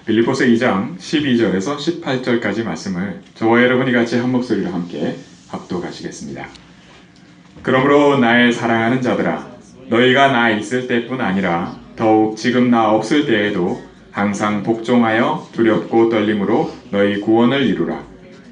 빌립보서 2장 12절에서 18절까지 말씀을 저와 여러분이 같이 한 목소리로 함께 합독하시겠습니다. 그러므로 나의 사랑하는 자들아, 너희가 나 있을 때뿐 아니라 더욱 지금 나 없을 때에도 항상 복종하여 두렵고 떨림으로 너희 구원을 이루라.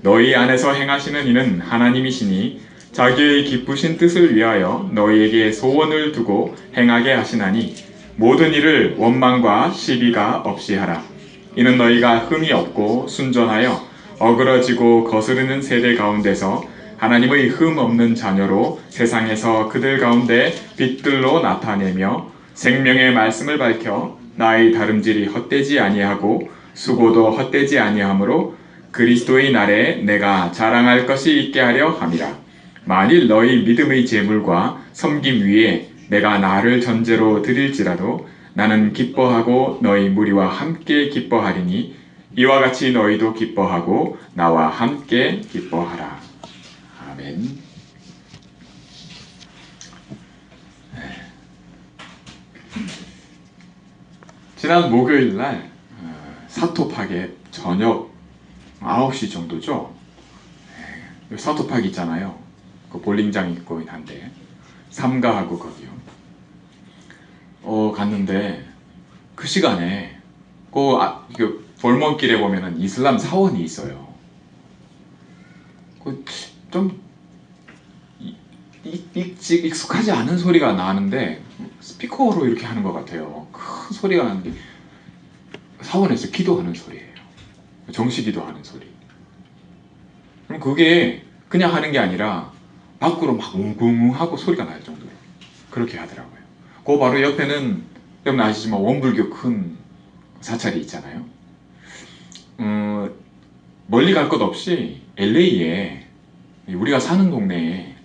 너희 안에서 행하시는 이는 하나님이시니 자기의 기쁘신 뜻을 위하여 너희에게 소원을 두고 행하게 하시나니 모든 일을 원망과 시비가 없이 하라. 이는 너희가 흠이 없고 순전하여 어그러지고 거스르는 세대 가운데서 하나님의 흠 없는 자녀로 세상에서 그들 가운데 빛들로 나타내며 생명의 말씀을 밝혀 나의 다름질이 헛되지 아니하고 수고도 헛되지 아니하므로 그리스도의 날에 내가 자랑할 것이 있게 하려 함이라. 만일 너희 믿음의 제물과 섬김 위에 내가 나를 전제로 드릴지라도 나는 기뻐하고 너희 무리와 함께 기뻐하리니 이와 같이 너희도 기뻐하고 나와 함께 기뻐하라. 아멘. 지난 목요일 날 사토팍에 저녁 9시 정도죠. 사토팍 있잖아요. 그 볼링장 있고 한데 삼가하고 거기요. 갔는데 그 시간에 그 골목길에 보면은 이슬람 사원이 있어요. 좀 익숙하지 않은 소리가 나는데 스피커로 이렇게 하는 것 같아요. 큰 소리가 나는데 사원에서 기도하는 소리예요. 정시기도 하는 소리. 그럼 그게 그냥 하는 게 아니라 밖으로 막 웅웅 하고 소리가 날 정도로 그렇게 하더라고요. 그 바로 옆에는 여러분 아시지만 원불교 큰 사찰이 있잖아요. 멀리 갈 것 없이 LA에 우리가 사는 동네에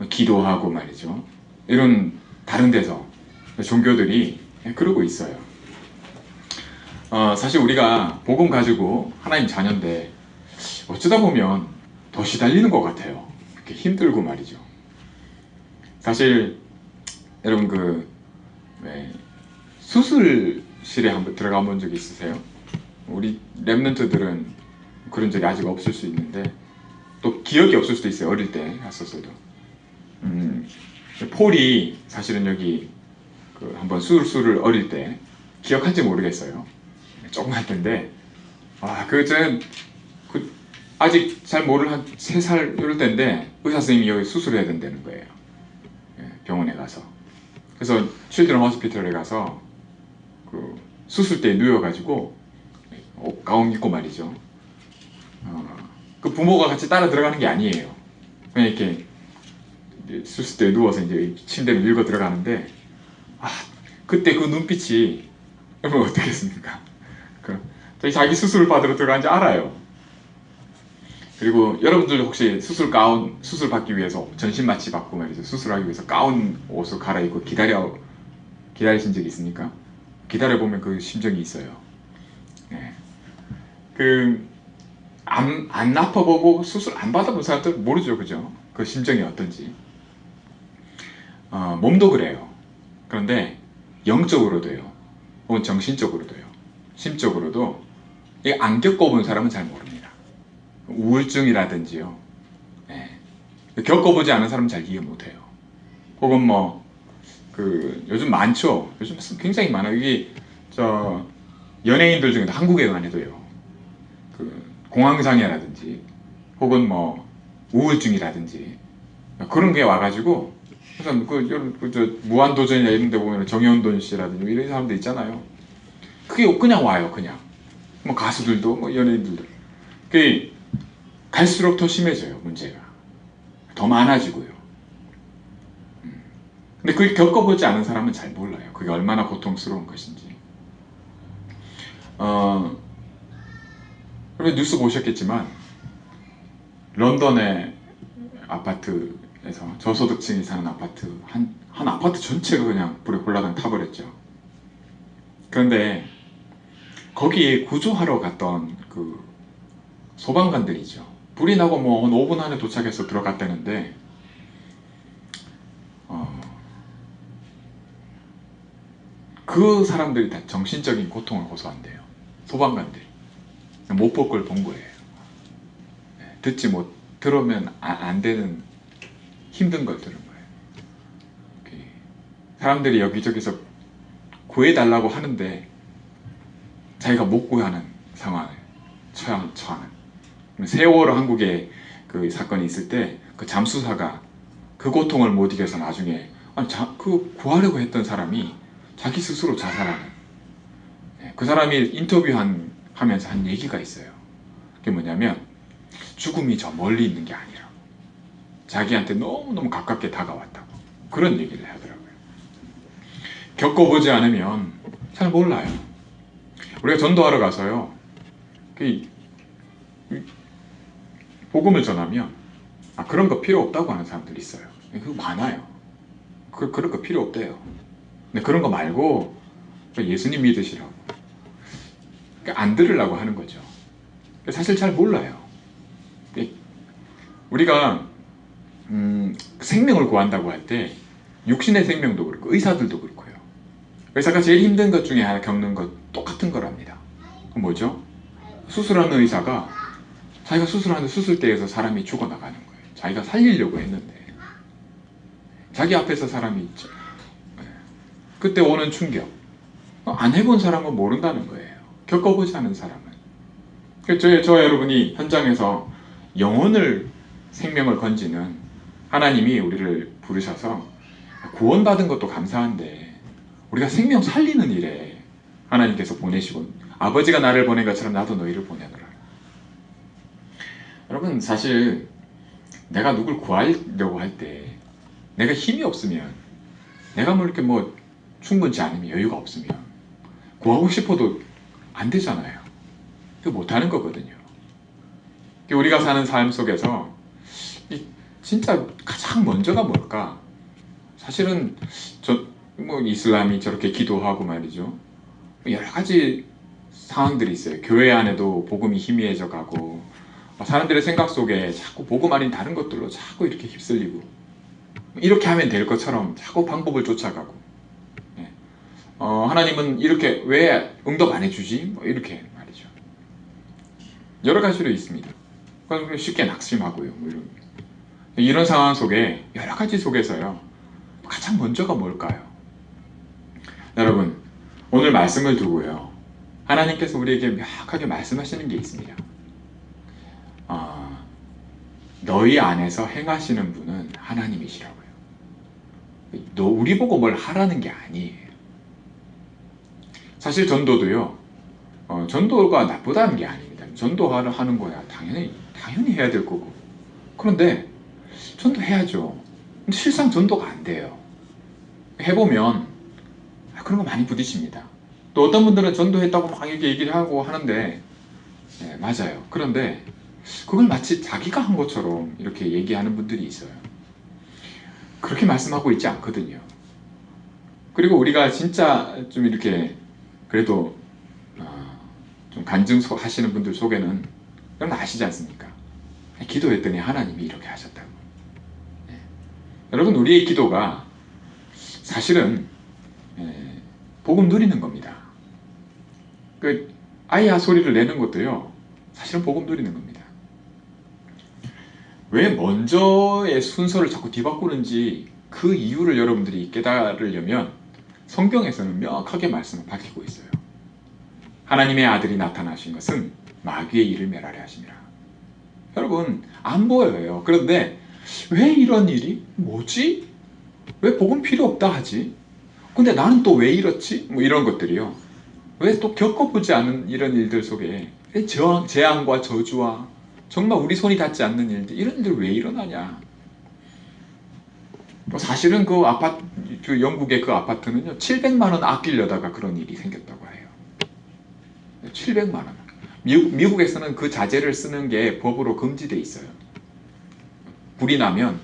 기도하고 말이죠. 이런 다른 데서 종교들이 그러고 있어요. 사실 우리가 복음 가지고 하나님 자녀인데 어쩌다 보면 더 시달리는 것 같아요. 이렇게 힘들고 말이죠. 사실 여러분 수술실에 한번 들어가 본 적 있으세요? 우리 랩런트들은 그런 적이 아직 없을 수 있는데 또 기억이 없을 수도 있어요. 어릴 때 했었어도. 폴이 사실은 여기 한번 수술을 어릴 때 기억한지 모르겠어요. 조그만 때인데 저는 아직 잘 모를 한 3살 이럴 때인데 의사 선생님이 여기 수술해야 된다는 거예요. 병원에 가서. 그래서 칠드런 호스피털에 가서 그 수술대에 누워가지고 가운 입고 말이죠. 그 부모가 같이 따라 들어가는 게 아니에요. 그냥 이렇게 수술대에 누워서 이제 침대를 밀고 들어가는데 그때 그 눈빛이 여러분 어떻겠습니까? 자기 수술 받으러 들어간지 알아요. 그리고 여러분들 혹시 수술 받기 위해서 전신 마취 받고 말이죠. 수술하기 위해서 가운 옷을 갈아입고 기다리신 적이 있습니까? 기다려보면 그 심정이 있어요. 네. 안 아파보고 수술 안 받아본 사람들 모르죠. 그죠? 그 심정이 어떤지. 몸도 그래요. 그런데 영적으로도요. 혹은 정신적으로도요. 심적으로도 안 겪어본 사람은 잘 모릅니다. 우울증이라든지요. 네. 겪어보지 않은 사람은 잘 이해 못해요. 혹은 요즘 많죠. 요즘 굉장히 많아요. 이게 연예인들 중에도 한국에만 해도요. 공황장애라든지 혹은 우울증이라든지 그런 게 와가지고 그래서 무한도전이나 이런 데 보면 정현돈 씨라든지 이런 사람들 있잖아요. 그게 그냥 와요. 그냥 가수들도 연예인들도 그게 갈수록 더 심해져요. 문제가 더 많아지고요. 근데 그걸 겪어보지 않은 사람은 잘 몰라요. 그게 얼마나 고통스러운 것인지. 그리고 뉴스 보셨겠지만 런던의 아파트에서 저소득층이 사는 아파트 한 아파트 전체가 그냥 불에 홀라당 타버렸죠. 그런데 거기에 구조하러 갔던 그 소방관들이죠. 불이 나고 한 5분 안에 도착해서 들어갔다는데 그 사람들이 다 정신적인 고통을 호소한대요. 소방관들이 못 볼 걸 본 거예요. 듣지 못 들으면 안 되는 힘든 걸 들은 거예요. 사람들이 여기저기서 구해달라고 하는데 자기가 못 구하는 상황에 처하는. 세월호 한국에 그 사건이 있을 때 그 잠수사가 그 고통을 못 이겨서 나중에 그 구하려고 했던 사람이 자기 스스로 자살하는, 그 사람이 하면서 한 얘기가 있어요. 그게 뭐냐면 죽음이 저 멀리 있는 게 아니라 자기한테 너무너무 가깝게 다가왔다고 그런 얘기를 하더라고요. 겪어보지 않으면 잘 몰라요. 우리가 전도하러 가서요, 복음을 전하면 그런 거 필요 없다고 하는 사람들이 있어요. 그거 많아요. 그런 거 필요 없대요. 근데 그런 거 말고 예수님 믿으시라고 안 들으려고 하는 거죠. 사실 잘 몰라요. 우리가 생명을 구한다고 할 때 육신의 생명도 그렇고 의사들도 그렇고요. 의사가 제일 힘든 것 중에 하나 겪는 것 똑같은 거랍니다. 뭐죠? 수술하는 의사가 자기가 수술하는 수술대에서 사람이 죽어나가는 거예요. 자기가 살리려고 했는데 자기 앞에서 사람이 있죠. 그때 오는 충격, 안 해본 사람은 모른다는 거예요. 겪어보지 않은 사람은. 저와 여러분이 현장에서 영혼을, 생명을 건지는, 하나님이 우리를 부르셔서 구원받은 것도 감사한데 우리가 생명 살리는 일에 하나님께서 보내시고, 아버지가 나를 보낸 것처럼 나도 너희를 보내노라. 여러분, 사실 내가 누굴 구하려고 할 때 내가 힘이 없으면, 내가 이렇게 충분치 않으면, 여유가 없으면 구하고 싶어도 안 되잖아요. 그거 못하는 거거든요. 우리가 사는 삶 속에서 진짜 가장 먼저가 뭘까? 사실은 이슬람이 저렇게 기도하고 말이죠, 여러 가지 상황들이 있어요. 교회 안에도 복음이 희미해져 가고, 사람들의 생각 속에 자꾸 복음 아닌 다른 것들로 자꾸 이렇게 휩쓸리고, 이렇게 하면 될 것처럼 자꾸 방법을 쫓아가고, 하나님은 이렇게 왜 응답 안 해주지? 이렇게 말이죠. 여러 가지로 있습니다. 쉽게 낙심하고요. 이런 상황 속에, 여러 가지 속에서요, 가장 먼저가 뭘까요? 여러분, 오늘 말씀을 두고요, 하나님께서 우리에게 명확하게 말씀하시는 게 있습니다. 너희 안에서 행하시는 분은 하나님이시라고요. 우리 보고 뭘 하라는 게 아니에요. 사실 전도도요, 전도가 나쁘다는 게 아닙니다. 전도하는 거야 당연히 해야 될 거고. 그런데 전도해야죠. 근데 실상 전도가 안 돼요. 해보면 그런 거 많이 부딪힙니다. 또 어떤 분들은 전도했다고 막 이렇게 얘기를 하고 하는데, 맞아요. 그런데 그걸 마치 자기가 한 것처럼 이렇게 얘기하는 분들이 있어요. 그렇게 말씀하고 있지 않거든요. 그리고 우리가 진짜 좀 이렇게 그래도 좀 간증하시는 분들 속에는, 여러분 아시지 않습니까? 기도했더니 하나님이 이렇게 하셨다고. 여러분, 우리의 기도가 사실은 복음 누리는 겁니다. 아야 소리를 내는 것도요, 사실은 복음 누리는 겁니다. 왜 먼저의 순서를 자꾸 뒤바꾸는지 그 이유를 여러분들이 깨달으려면 성경에서는 명확하게 말씀을 밝히고 있어요. 하나님의 아들이 나타나신 것은 마귀의 일을 멸하려 하심이라. 여러분, 안 보여요. 그런데 왜 이런 일이? 뭐지? 왜 복음 필요 없다 하지? 근데 나는 또 왜 이렇지? 이런 것들이요, 왜 또 겪어보지 않은 이런 일들 속에 재앙과 저주와 정말 우리 손이 닿지 않는 일들, 이런 일들 왜 일어나냐? 사실은 영국의 그 아파트는요, 700만 원 아끼려다가 그런 일이 생겼다고 해요. 700만 원. 미국에서는 그 자재를 쓰는 게 법으로 금지돼 있어요. 불이 나면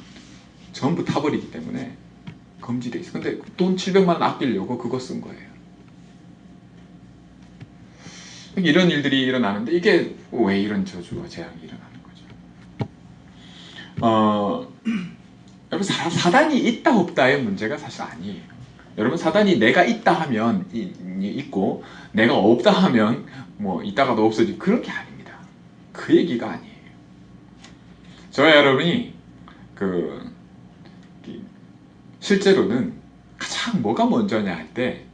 전부 타버리기 때문에 금지돼 있어요. 근데 돈 700만 원 아끼려고 그거 쓴 거예요. 이런 일들이 일어나는데, 이게 왜 이런 저주와 재앙이 일어나는 거죠? 여러분, 사단이 있다 없다의 문제가 사실 아니에요. 여러분, 사단이 내가 있다 하면 있고 내가 없다 하면 뭐 있다가도 없어지고 그런 게 아닙니다. 그 얘기가 아니에요. 저와 여러분이 실제로는 가장 뭐가 먼저냐 할 때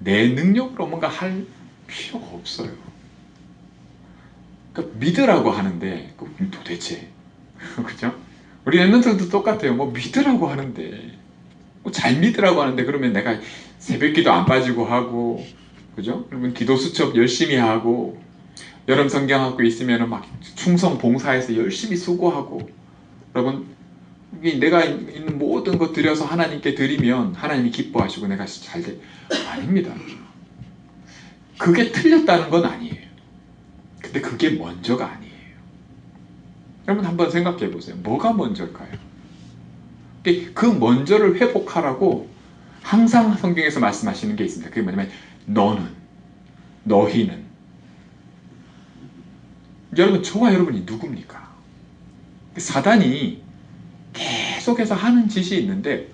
내 능력으로 뭔가 할 필요가 없어요. 그러니까 믿으라고 하는데 도대체 그죠? 우리 랩런트들도 똑같아요. 뭐 믿으라고 하는데 뭐 잘 믿으라고 하는데 그러면 내가 새벽기도 안 빠지고 하고 그죠? 그러면 기도 수첩 열심히 하고 여름 성경하고 있으면 막 충성 봉사해서 열심히 수고하고 여러분 내가 있는 모든 것 들여서 하나님께 드리면 하나님이 기뻐하시고 내가 잘 돼. 아닙니다. 그게 틀렸다는 건 아니에요. 근데 그게 먼저가 아니에요. 여러분 한번 생각해 보세요. 뭐가 먼저일까요? 그 먼저를 회복하라고 항상 성경에서 말씀하시는 게 있습니다. 그게 뭐냐면 너는, 너희는. 여러분, 저와 여러분이 누굽니까? 사단이 계속해서 하는 짓이 있는데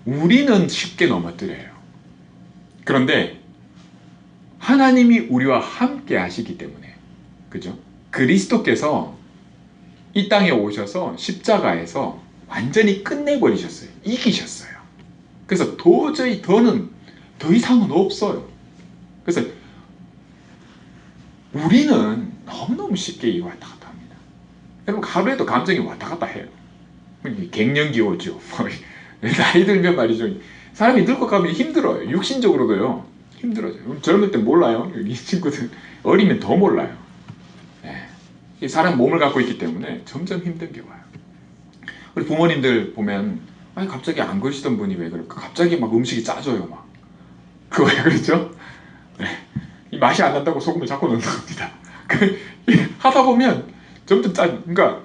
우리는 쉽게 넘어뜨려요. 그런데 하나님이 우리와 함께 하시기 때문에, 그죠? 그리스도께서 이 땅에 오셔서 십자가에서 완전히 끝내버리셨어요. 이기셨어요. 그래서 도저히 더 이상은 없어요. 그래서 우리는 너무너무 쉽게 이 왔다 갔다 합니다. 여러분, 하루에도 감정이 왔다 갔다 해요. 갱년기 오죠. 나이 들면 말이죠. 사람이 늙고 가면 힘들어요. 육신적으로도요. 힘들어져요. 젊을 때 몰라요. 이 친구들 어리면 더 몰라요. 네. 사람 몸을 갖고 있기 때문에 점점 힘든 게 와요. 우리 부모님들 보면 아니 갑자기 안 그러시던 분이 왜 그럴까? 갑자기 막 음식이 짜져요. 막 그거 왜 그러죠? 네. 이 맛이 안 난다고 소금을 자꾸 넣는 겁니다. 하다 보면 점점 그러니까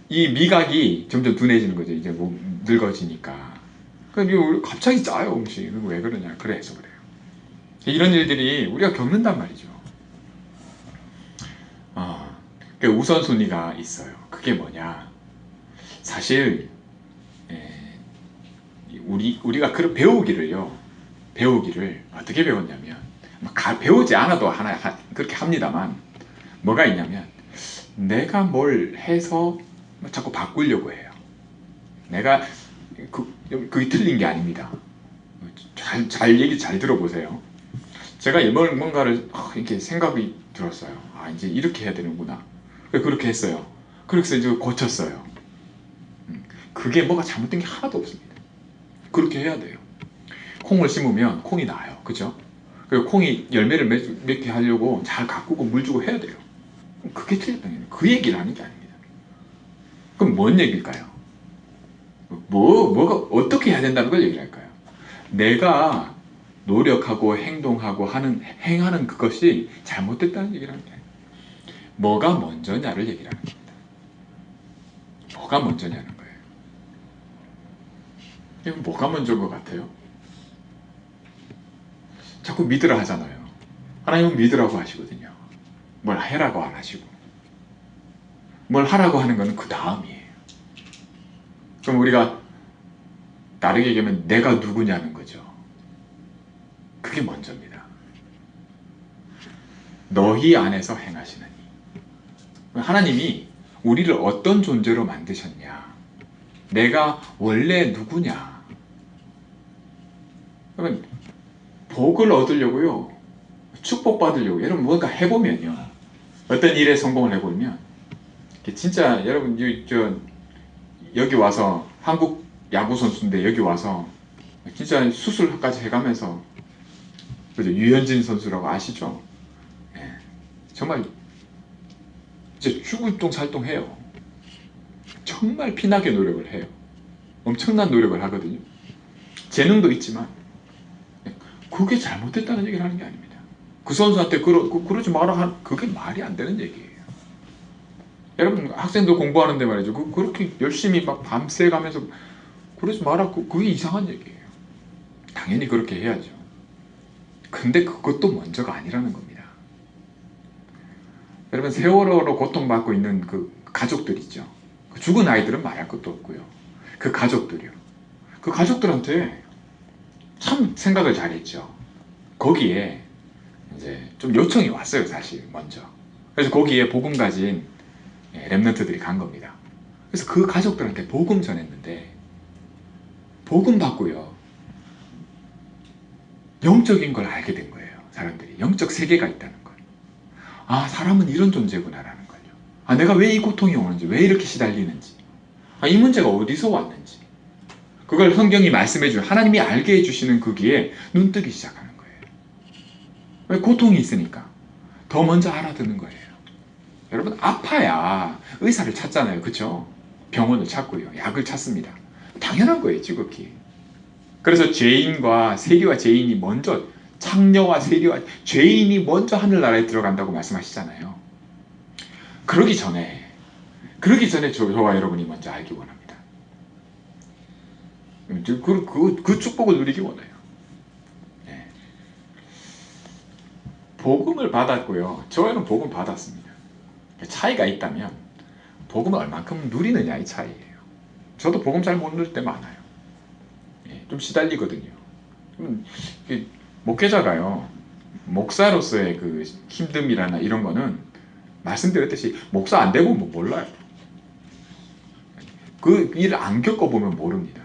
이 미각이 점점 둔해지는 거죠. 이제 뭐 늙어지니까. 그러니까 갑자기 짜요 음식. 왜 그러냐? 그래서 그래요. 이런 일들이 우리가 겪는단 말이죠. 우선순위가 있어요. 그게 뭐냐? 사실 우리가 그런 배우기를 어떻게 배웠냐면 배우지 않아도 그렇게 합니다만 뭐가 있냐면 내가 뭘 해서 자꾸 바꾸려고 해요. 내가 그게 틀린 게 아닙니다. 얘기 잘 들어보세요. 제가 뭔가를 이렇게 생각이 들었어요. 이제 이렇게 해야 되는구나. 그렇게 했어요. 그래서 이제 고쳤어요. 그게 뭐가 잘못된 게 하나도 없습니다. 그렇게 해야 돼요. 콩을 심으면 콩이 나요. 그죠? 그리고 콩이 열매를 맺게 하려고 잘 가꾸고 물 주고 해야 돼요. 그게 틀렸다는 거예요. 그 얘기를 하는 게 아닙니다. 그럼 뭔 얘기일까요? 뭐가 어떻게 해야 된다는 걸 얘기를 할까요? 내가 노력하고 행동하고 행하는 그것이 잘못됐다는 얘기를 하는 거예요. 뭐가 먼저냐를 얘기를 하는 겁니다. 뭐가 먼저냐는 거예요. 이건 뭐가 먼저인 것 같아요? 자꾸 믿으라 하잖아요. 하나님은 믿으라고 하시거든요. 뭘 해라고 안 하시고. 뭘 하라고 하는 것은 그 다음이에요. 그럼 우리가 다르게 얘기하면 내가 누구냐는 거죠. 그게 먼저입니다. 너희 안에서 행하시느니. 하나님이 우리를 어떤 존재로 만드셨냐? 내가 원래 누구냐? 그러면 복을 얻으려고요. 축복받으려고 여러분 뭔가 해보면요. 어떤 일에 성공을 해보면 진짜 여러분 여기 와서 한국 야구 선수인데 여기 와서 진짜 수술까지 해가면서 그죠? 유현진 선수라고 아시죠? 네. 정말 이제 죽을 똥살똥 해요. 정말 피나게 노력을 해요. 엄청난 노력을 하거든요. 재능도 있지만 그게 잘못됐다는 얘기를 하는 게 아닙니다. 그 선수한테 그러지 마라 그게 말이 안 되는 얘기예요. 여러분 학생들 공부하는데 말이죠. 그렇게 열심히 막 밤새 가면서 그러지 마라 그게 이상한 얘기예요. 당연히 그렇게 해야죠. 근데 그것도 먼저가 아니라는 겁니다. 여러분 세월호로 고통받고 있는 그 가족들 있죠. 죽은 아이들은 말할 것도 없고요. 그 가족들이요. 그 가족들한테 참 생각을 잘했죠. 거기에 이제 좀 요청이 왔어요, 사실 먼저. 그래서 거기에 복음 가진 렘넌트들이 간 겁니다. 그래서 그 가족들한테 복음 전했는데 복음 받고요, 영적인 걸 알게 된 거예요. 사람들이 영적 세계가 있다는 걸. 아, 사람은 이런 존재구나라는 걸요. 아, 내가 왜 이 고통이 오는지, 왜 이렇게 시달리는지, 아, 이 문제가 어디서 왔는지, 그걸 성경이 말씀해 하나님이 알게 해주시는 거기에 눈뜨기 시작하는 거예요. 왜? 고통이 있으니까 더 먼저 알아듣는 거예요. 여러분, 아파야 의사를 찾잖아요, 그쵸? 병원을 찾고요, 약을 찾습니다. 당연한 거예요, 지극히. 그래서 죄인과 세리와 죄인이 먼저, 창녀와 세리와 죄인이 먼저 하늘나라에 들어간다고 말씀하시잖아요. 그러기 전에 저와 여러분이 먼저 알기 원합니다. 그 축복을 누리기 원해요. 네. 복음을 받았고요, 저희는 복음 받았습니다. 차이가 있다면 복음을 얼만큼 누리느냐의 차이예요. 저도 복음 잘 못 누릴 때 많아요. 좀 시달리거든요. 목회자가요, 목사로서의 그 힘듦이라나 이런 거는 말씀드렸듯이 목사 안 되고 뭐 몰라요. 그 일을 안 겪어보면 모릅니다.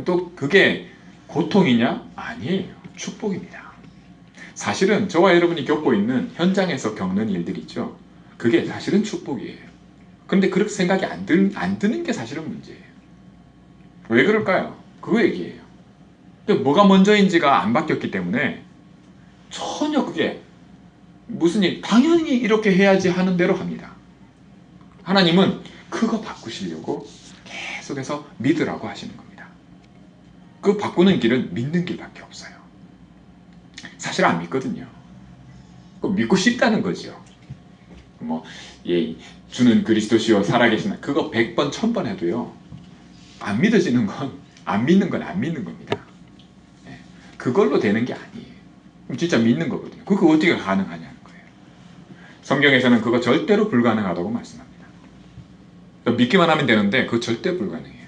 또 그게 고통이냐? 아니에요. 축복입니다. 사실은 저와 여러분이 겪고 있는 현장에서 겪는 일들 있죠. 그게 사실은 축복이에요. 그런데 그렇게 생각이 안 드는 게 사실은 문제예요. 왜 그럴까요? 그거 얘기예요. 뭐가 먼저인지가 안 바뀌었기 때문에 전혀 그게 무슨 일, 당연히 이렇게 해야지 하는 대로 합니다. 하나님은 그거 바꾸시려고 계속해서 믿으라고 하시는 겁니다. 그 바꾸는 길은 믿는 길밖에 없어요. 사실 안 믿거든요. 믿고 싶다는 거죠. 주는 그리스도시요 살아계신, 그거 100번 1000번 해도요, 안 믿어지는 건 안 믿는 겁니다. 그걸로 되는 게 아니에요. 진짜 믿는 거거든요. 그거 어떻게 가능하냐는 거예요. 성경에서는 그거 절대로 불가능하다고 말씀합니다. 믿기만 하면 되는데 그거 절대 불가능해요.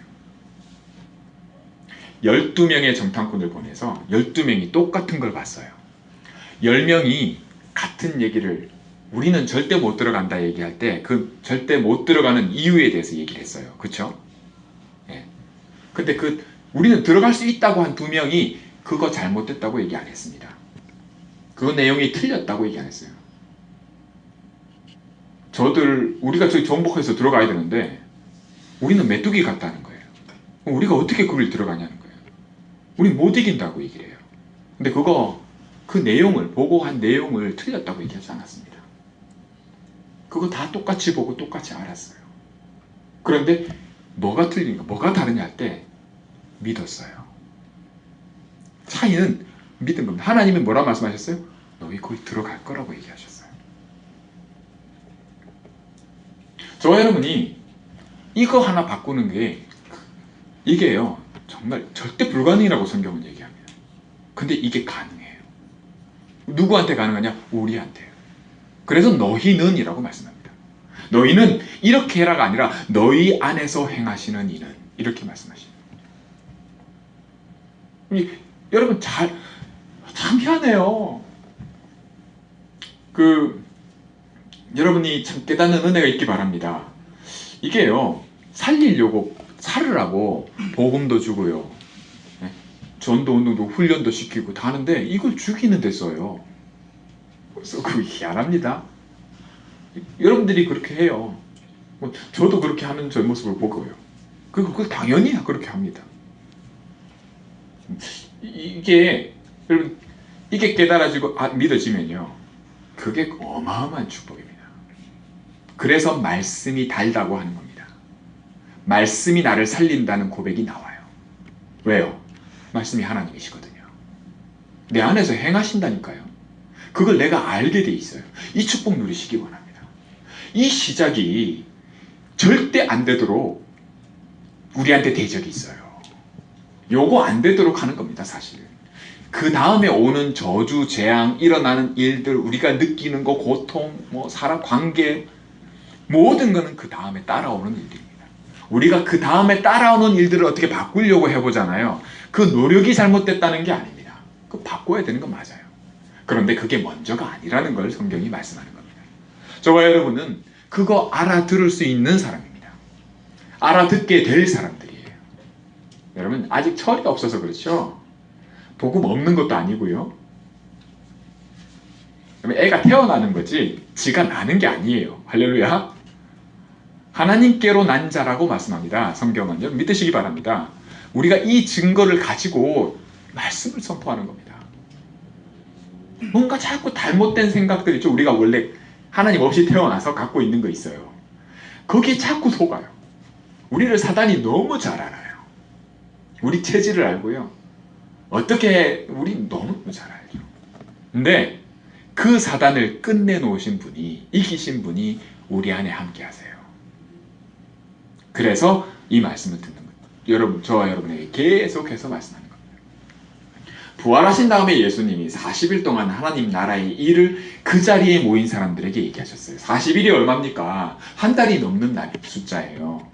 12명의 정탐꾼을 보내서 12명이 똑같은 걸 봤어요. 10명이 같은 얘기를, 우리는 절대 못 들어간다 얘기할 때 그 절대 못 들어가는 이유에 대해서 얘기를 했어요. 그쵸? 근데 우리는 들어갈 수 있다고 한 2명이 그거 잘못됐다고 얘기 안 했습니다. 그 내용이 틀렸다고 얘기 안 했어요. 우리가 저기 정복해서 들어가야 되는데 우리는 메뚜기 같다는 거예요. 우리가 어떻게 그걸 들어가냐는 거예요. 우리 못 이긴다고 얘기를 해요. 근데 그 내용을, 보고한 내용을 틀렸다고 얘기하지 않았습니다. 그거 다 똑같이 보고 똑같이 알았어요. 그런데 뭐가 틀린가, 뭐가 다르냐 할 때 믿었어요. 차이는 믿은 겁니다. 하나님은 뭐라 말씀하셨어요? 너희 거기 들어갈 거라고 얘기하셨어요. 저와 여러분이 이거 하나 바꾸는 게, 이게요, 정말 절대 불가능이라고 성경은 얘기합니다. 근데 이게 가능해요. 누구한테 가능하냐? 우리한테요. 그래서 너희는 이라고 말씀합니다. 너희는 이렇게 해라가 아니라 너희 안에서 행하시는 이는, 이렇게 말씀하십니다. 여러분 참 희한해요. 여러분이 참 깨닫는 은혜가 있기 바랍니다. 이게요, 살으라고 복음도 주고요, 전도 운동도 훈련도 시키고 다 하는데 이걸 죽이는 데 써요. 그래서 희한합니다. 여러분들이 그렇게 해요. 저도 그렇게 하는 저 모습을 보고요. 그걸 당연히 그렇게 합니다. 여러분, 이게 깨달아지고 믿어지면요, 그게 어마어마한 축복입니다. 그래서 말씀이 달다고 하는 겁니다. 말씀이 나를 살린다는 고백이 나와요. 왜요? 말씀이 하나님이시거든요. 내 안에서 행하신다니까요. 그걸 내가 알게 돼 있어요. 이 축복 누리시기 원합니다. 이 시작이 절대 안 되도록 우리한테 대적이 있어요. 요거 안 되도록 하는 겁니다, 사실. 그 다음에 오는 저주, 재앙, 일어나는 일들, 우리가 느끼는 거, 고통, 사람 관계, 모든 거는 그 다음에 따라오는 일들입니다. 우리가 그 다음에 따라오는 일들을 어떻게 바꾸려고 해보잖아요. 그 노력이 잘못됐다는 게 아닙니다. 그거 바꿔야 되는 건 맞아요. 그런데 그게 먼저가 아니라는 걸 성경이 말씀하는 겁니다. 저와 여러분은 그거 알아들을 수 있는 사람입니다. 알아듣게 될 사람들이에요. 여러분 아직 철이 없어서 그렇죠. 복음 없는 것도 아니고요. 애가 태어나는 거지 지가 나는 게 아니에요. 할렐루야. 하나님께로 난 자라고 말씀합니다. 성경은 여러분 믿으시기 바랍니다. 우리가 이 증거를 가지고 말씀을 선포하는 겁니다. 뭔가 자꾸 잘못된 생각들 있죠. 우리가 원래 하나님 없이 태어나서 갖고 있는 거 있어요. 거기에 자꾸 속아요. 우리를 사단이 너무 잘 알아요. 우리 체질을 알고요. 어떻게 우리 너무 잘 알죠. 근데 그 사단을 끝내놓으신 분이, 이기신 분이 우리 안에 함께 하세요. 그래서 이 말씀을 듣는 거예요. 여러분, 저와 여러분에게 계속해서 말씀하는 겁니다. 부활하신 다음에 예수님이 40일 동안 하나님 나라의 일을 그 자리에 모인 사람들에게 얘기하셨어요. 40일이 얼마입니까? 한 달이 넘는 날 숫자예요.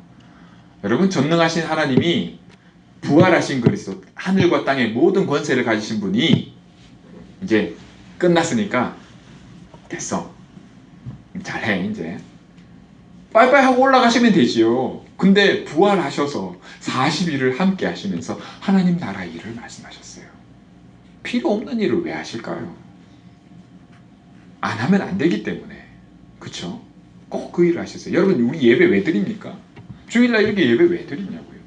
여러분, 전능하신 하나님이 부활하신 그리스도, 하늘과 땅의 모든 권세를 가지신 분이 이제 끝났으니까 됐어. 잘해 이제. 빠이빠이 하고 올라가시면 되지요. 근데 부활하셔서 40일을 함께 하시면서 하나님 나라 일을 말씀하셨어요. 필요 없는 일을 왜 하실까요? 안 하면 안 되기 때문에. 그쵸? 꼭 그 일을 하셨어요. 여러분 우리 예배 왜 드립니까? 주일날 이렇게 예배 왜 드리냐고요.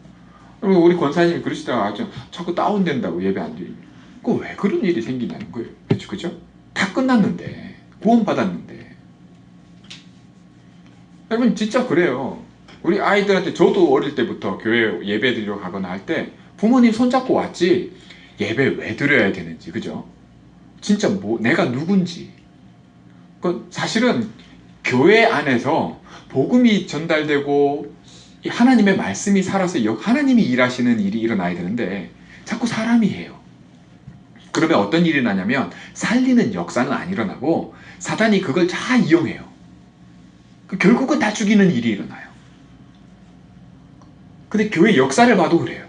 우리 권사님이 그러시다가 자꾸 다운된다고 예배 안 드립니다. 그 왜 그런 일이 생기냐는 거예요. 그죠? 다 끝났는데, 구원 받았는데. 여러분 진짜 그래요. 우리 아이들한테 저도 어릴 때부터 교회 예배 드리러 가거나 할 때 부모님 손잡고 왔지 예배 왜 드려야 되는지, 그죠? 진짜 내가 누군지. 사실은 교회 안에서 복음이 전달되고 하나님의 말씀이 살아서 하나님이 일하시는 일이 일어나야 되는데 자꾸 사람이 해요. 그러면 어떤 일이 나냐면 살리는 역사는 안 일어나고 사단이 그걸 다 이용해요. 결국은 다 죽이는 일이 일어나요. 근데 교회 역사를 봐도 그래요.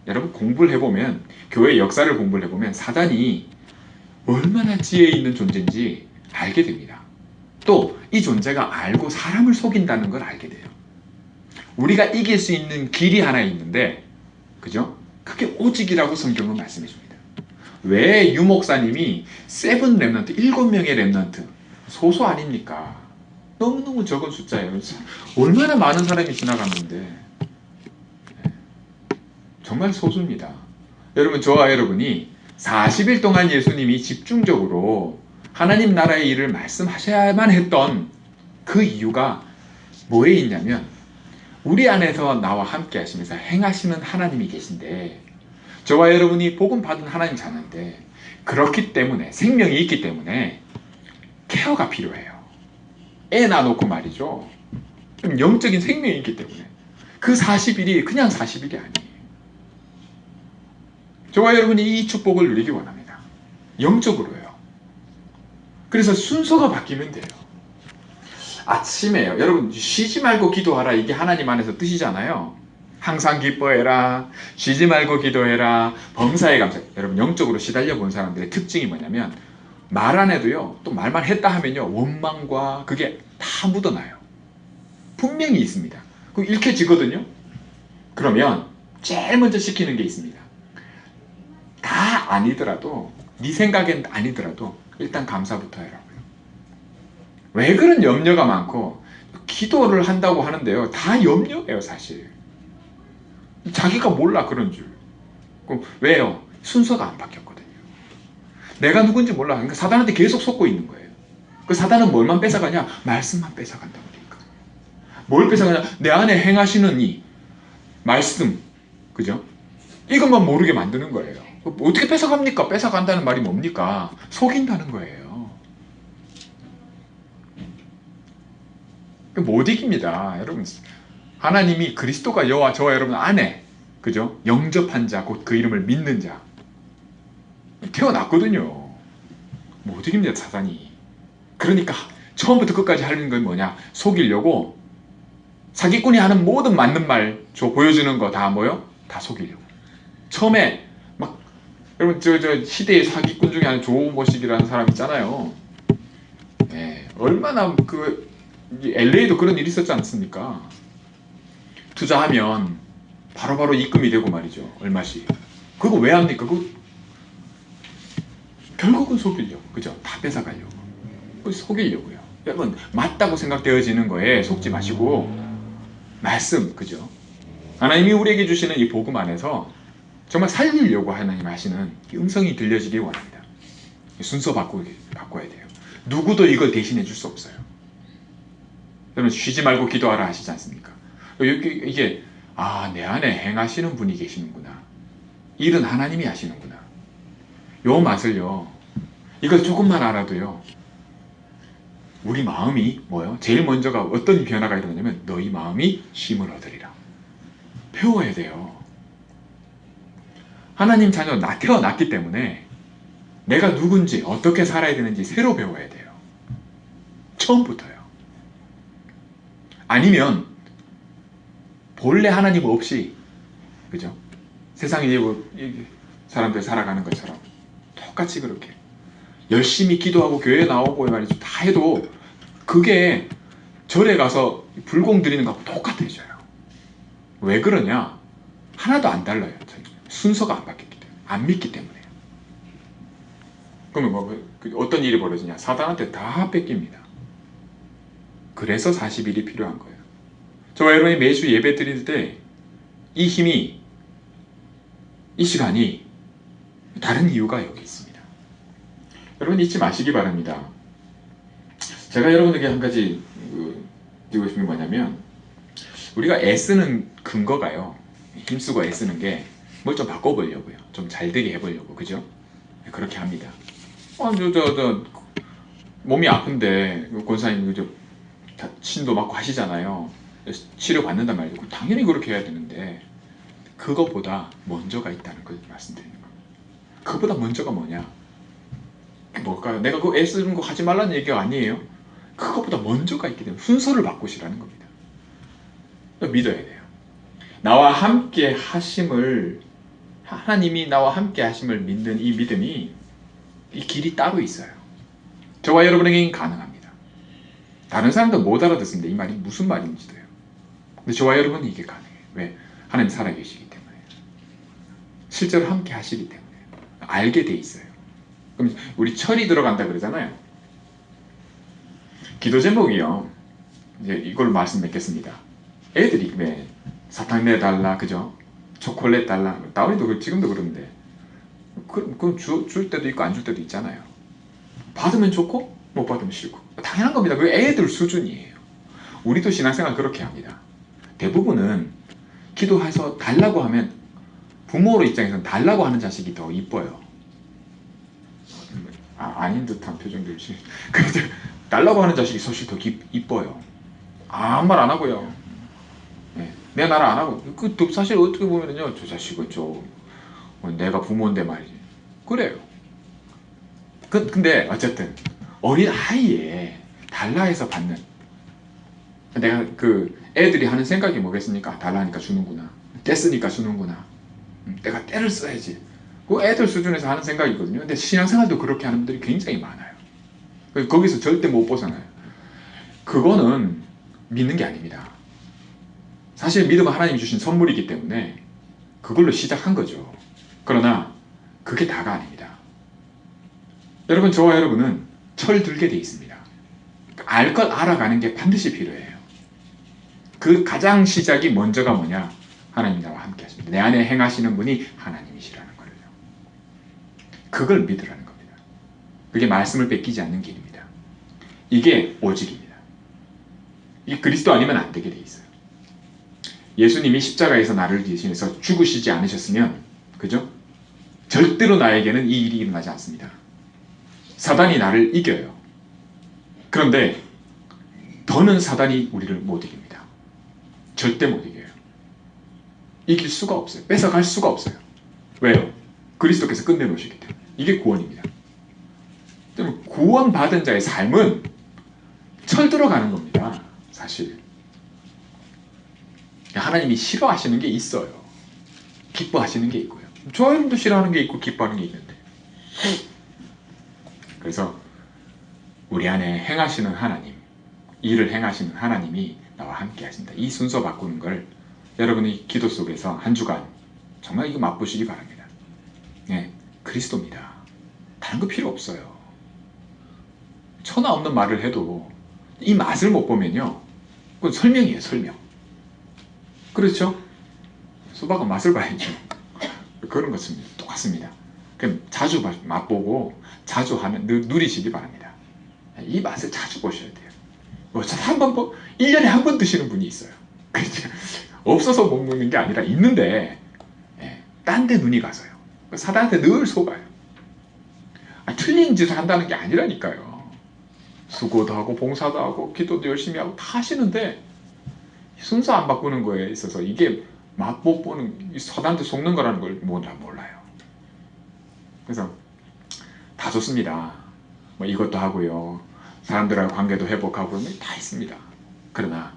여러분 공부를 해보면, 교회 역사를 공부를 해보면 사단이 얼마나 지혜 있는 존재인지 알게 됩니다. 또 이 존재가 알고 사람을 속인다는 걸 알게 돼요. 우리가 이길 수 있는 길이 하나 있는데, 그죠? 그게 오직이라고 성경은 말씀해 줍니다. 왜 유목사님이 7 렘넌트, 7명의 렘넌트, 소수 아닙니까? 너무너무 적은 숫자예요. 얼마나 많은 사람이 지나갔는데 정말 소수입니다. 여러분, 저와 여러분이 40일 동안 예수님이 집중적으로 하나님 나라의 일을 말씀하셔야만 했던 그 이유가 뭐에 있냐면 우리 안에서 나와 함께 하시면서 행하시는 하나님이 계신데, 저와 여러분이 복음 받은 하나님 자녀인데, 그렇기 때문에, 생명이 있기 때문에 케어가 필요해요. 애 낳아놓고 말이죠. 좀 영적인 생명이 있기 때문에 그 40일이 그냥 40일이 아니에요. 저와 여러분이 이 축복을 누리기 원합니다. 영적으로요. 그래서 순서가 바뀌면 돼요. 아침에요. 여러분 쉬지 말고 기도하라, 이게 하나님 안에서 뜻이잖아요. 항상 기뻐해라, 쉬지 말고 기도해라, 범사에 감사. 여러분 영적으로 시달려 본 사람들의 특징이 뭐냐면 말 안 해도요, 또 말만 했다 하면요 원망과 그게 다 묻어나요. 분명히 있습니다. 그 읽혀지거든요. 그러면 제일 먼저 시키는 게 있습니다. 다 아니더라도, 네 생각엔 아니더라도 일단 감사부터 해라고요. 왜 그런 염려가 많고, 기도를 한다고 하는데요 다 염려예요. 사실 자기가 몰라 그런 줄. 왜요? 순서가 안 바뀌었거든요. 내가 누군지 몰라. 그러니까 사단한테 계속 속고 있는 거예요. 그 사단은 뭘만 뺏어가냐? 말씀만 뺏어간다고 그러니까. 뭘 뺏어가냐? 내 안에 행하시는 이 말씀, 그죠? 이것만 모르게 만드는 거예요. 어떻게 뺏어갑니까? 뺏어간다는 말이 뭡니까? 속인다는 거예요. 못 이깁니다. 여러분, 하나님이 그리스도가 저와 여러분 안에, 그죠? 영접한 자, 곧 그 이름을 믿는 자 태어났거든요. 못 이깁니다, 사단이. 그러니까 처음부터 끝까지 하는 건 뭐냐? 속이려고. 사기꾼이 하는 모든 맞는 말 보여주는 거 다 뭐요? 다 속이려고. 처음에 여러분 저 시대의 사기꾼 중에 한 조모식이라는 사람 있잖아요. 예, 얼마나 그 LA도 그런 일이 있었지 않습니까? 투자하면 바로바로 입금이 되고 말이죠. 얼마씩. 그거 왜 합니까? 그거 결국은 속이려고. 그죠? 다 뺏어가려고. 속이려고요. 여러분 맞다고 생각되어지는 거에 속지 마시고 말씀, 그죠? 하나님이 우리에게 주시는 이 복음 안에서 정말 살리려고 하나님 하시는 음성이 들려지기 원합니다. 순서 바꿔야 돼요. 누구도 이걸 대신해 줄 수 없어요. 여러분 쉬지 말고 기도하라 하시지 않습니까? 이게 내 안에 행하시는 분이 계시는구나. 일은 하나님이 하시는구나. 요 맛을요. 이걸 조금만 알아도요. 우리 마음이 뭐요? 제일 먼저가 어떤 변화가 일어나냐면 너희 마음이 힘을 얻으리라. 배워야 돼요. 하나님 자녀 태어났기 때문에 내가 누군지 어떻게 살아야 되는지 새로 배워야 돼요. 처음부터요. 아니면 본래 하나님 없이, 그죠? 세상에 사람들 살아가는 것처럼 똑같이 그렇게 열심히 기도하고 교회 나오고 말이죠. 다 해도 그게 절에 가서 불공 드리는 거하고 똑같아져요. 왜 그러냐? 하나도 안 달라요. 순서가 안 바뀌기 때문에. 안 믿기 때문에요. 그러면 어떤 일이 벌어지냐? 사단한테 다 뺏깁니다. 그래서 40일이 필요한 거예요. 저와 여러분이 매주 예배 드릴 때 이 힘이, 이 시간이 다른 이유가 여기 있습니다. 여러분 잊지 마시기 바랍니다. 제가 여러분에게 한 가지 드리고 싶은 게 뭐냐면 우리가 애쓰는 근거가요. 힘쓰고 애쓰는 게 뭘 좀 바꿔보려고요. 좀 잘 되게 해보려고. 그죠? 그렇게 합니다. 몸이 아픈데 권사님 신도 맞고 하시잖아요. 치료 받는단 말이죠. 당연히 그렇게 해야 되는데 그것보다 먼저가 있다는 걸 말씀드리는 겁니다. 그보다 먼저가 뭐냐? 뭘까요? 내가 그 애쓰는 거 하지 말라는 얘기가 아니에요. 그것보다 먼저가 있기 때문에 순서를 바꾸시라는 겁니다. 믿어야 돼요. 나와 함께 하심을, 하나님이 나와 함께 하심을 믿는 이 믿음이, 이 길이 따로 있어요. 저와 여러분에게는 가능합니다. 다른 사람도 못 알아듣습니다. 이 말이 무슨 말인지도요. 근데 저와 여러분은 이게 가능해요. 왜? 하나님 살아계시기 때문에. 실제로 함께 하시기 때문에. 알게 돼 있어요. 그럼 우리 철이 들어간다 그러잖아요. 기도 제목이요. 이제 이걸 말씀 맺겠습니다. 애들이 왜 사탕 내달라, 그죠? 초콜릿 달라. 다운이도 지금도 그러는데. 그럼 줄 때도 있고 안 줄 때도 있잖아요. 받으면 좋고 못 받으면 싫고. 당연한 겁니다. 그게 애들 수준이에요. 우리도 신앙생활 그렇게 합니다. 대부분은 기도해서 달라고 하면 부모로 입장에서는 달라고 하는 자식이 더 이뻐요. 아닌 듯한 표정들지. 그런데 달라고 하는 자식이 사실 더 이뻐요. 아무 말 안 하고요. 네, 내 나라 안 하고. 사실 어떻게 보면요, 저 자식은 내가 부모인데 말이지. 그래요. 근데 어쨌든 어린 아이에 달라 해서 받는. 내가 애들이 하는 생각이 뭐겠습니까? 달라 하니까 주는구나. 떼쓰니까 주는구나. 내가 때를 써야지. 그 애들 수준에서 하는 생각이거든요. 근데 신앙생활도 그렇게 하는 분들이 굉장히 많아요. 거기서 절대 못 벗어나요. 그거는 믿는 게 아닙니다. 사실 믿음은 하나님이 주신 선물이기 때문에 그걸로 시작한 거죠. 그러나 그게 다가 아닙니다. 여러분, 저와 여러분은 철들게 돼 있습니다. 알 걸 알아가는 게 반드시 필요해요. 그 가장 시작이 먼저가 뭐냐? 하나님 나와 함께 하십니다. 내 안에 행하시는 분이 하나님이시라는 거예요. 그걸 믿으라는 겁니다. 그게 말씀을 뺏기지 않는 길입니다. 이게 오직입니다. 이 그리스도 아니면 안 되게 돼 있어요. 예수님이 십자가에서 나를 대신해서 죽으시지 않으셨으면, 그죠? 절대로 나에게는 이 일이 일어나지 않습니다. 사단이 나를 이겨요. 그런데 더는 사단이 우리를 못 이깁니다. 절대 못 이겨요. 이길 수가 없어요. 뺏어갈 수가 없어요. 왜요? 그리스도께서 끝내놓으시기 때문에. 이게 구원입니다. 구원받은 자의 삶은 철들어가는 겁니다. 사실. 하나님이 싫어하시는 게 있어요. 기뻐하시는 게 있고요. 저희도 싫어하는 게 있고 기뻐하는 게 있는데. 그래서 우리 안에 행하시는 하나님, 일을 행하시는 하나님이 나와 함께 하신다. 이 순서 바꾸는 걸 여러분이 기도 속에서 한 주간 정말 이거 맛보시기 바랍니다. 예, 그리스도입니다. 다른 거 필요 없어요. 천하 없는 말을 해도 이 맛을 못 보면요, 그건 설명이에요, 설명. 그렇죠? 수박은 맛을 봐야죠. 그런 것입니다. 똑같습니다. 그럼 자주 맛보고 자주 하면 누리시기 바랍니다. 이 맛을 자주 보셔야 돼요. 한 번, 1년에 한 번 드시는 분이 있어요. 그렇죠? 없어서 못 먹는 게 아니라 있는데, 딴 데 눈이 가서요. 사단한테 늘 속아요. 틀린 짓을 한다는 게 아니라니까요. 수고도 하고 봉사도 하고 기도도 열심히 하고 다 하시는데 순서 안 바꾸는 거에 있어서 이게 맛보는 사단한테 속는 거라는 걸 몰라요. 그래서 다 좋습니다. 뭐 이것도 하고요, 사람들하고 관계도 회복하고 다 있습니다. 그러나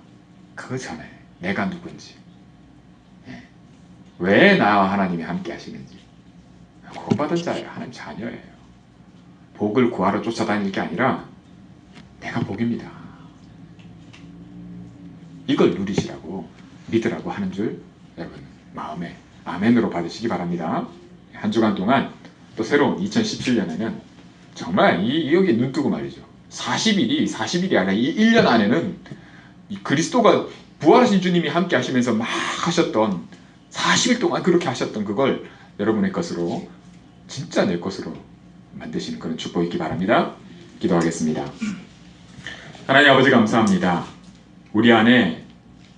그 전에 내가 누군지, 왜 나와 하나님이 함께 하시는지, 구원받은 자예요. 하나님 자녀예요. 복을 구하러 쫓아다닐 게 아니라 내가 복입니다. 이걸 누리시라고, 믿으라고 하는 줄 여러분 마음에 아멘으로 받으시기 바랍니다. 한 주간 동안 또 새로운 2017년에는 정말 여기 눈 뜨고 말이죠. 40일이 아니라 이 1년 안에는 이 그리스도가 부활하신 주님이 함께 하시면서 막 하셨던 40일 동안 그렇게 하셨던 그걸 여러분의 것으로, 진짜 내 것으로 만드시는 그런 축복이 있기 바랍니다. 기도하겠습니다. 하나님 아버지 감사합니다. 우리 안에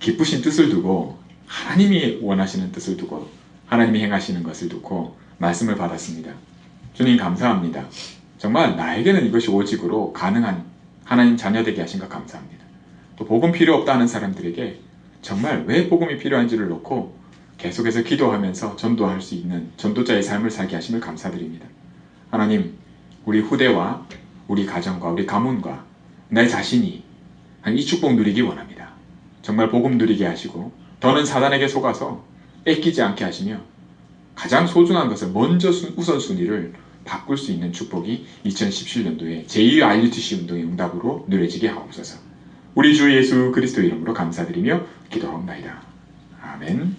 기쁘신 뜻을 두고, 하나님이 원하시는 뜻을 두고, 하나님이 행하시는 것을 두고 말씀을 받았습니다. 주님 감사합니다. 정말 나에게는 이것이 오직으로 가능한 하나님 자녀 되게 하신 것 감사합니다. 또 복음 필요 없다 하는 사람들에게 정말 왜 복음이 필요한지를 놓고 계속해서 기도하면서 전도할 수 있는 전도자의 삶을 살게 하심을 감사드립니다. 하나님, 우리 후대와 우리 가정과 우리 가문과 내 자신이 이 축복 누리기 원합니다. 정말 복음 누리게 하시고 더는 사단에게 속아서 뺏기지 않게 하시며 가장 소중한 것을 먼저 우선순위를 바꿀 수 있는 축복이 2017년도에 제2 RUTC 운동의 응답으로 누려지게 하옵소서. 우리 주 예수 그리스도 이름으로 감사드리며 기도하옵나이다. 아멘.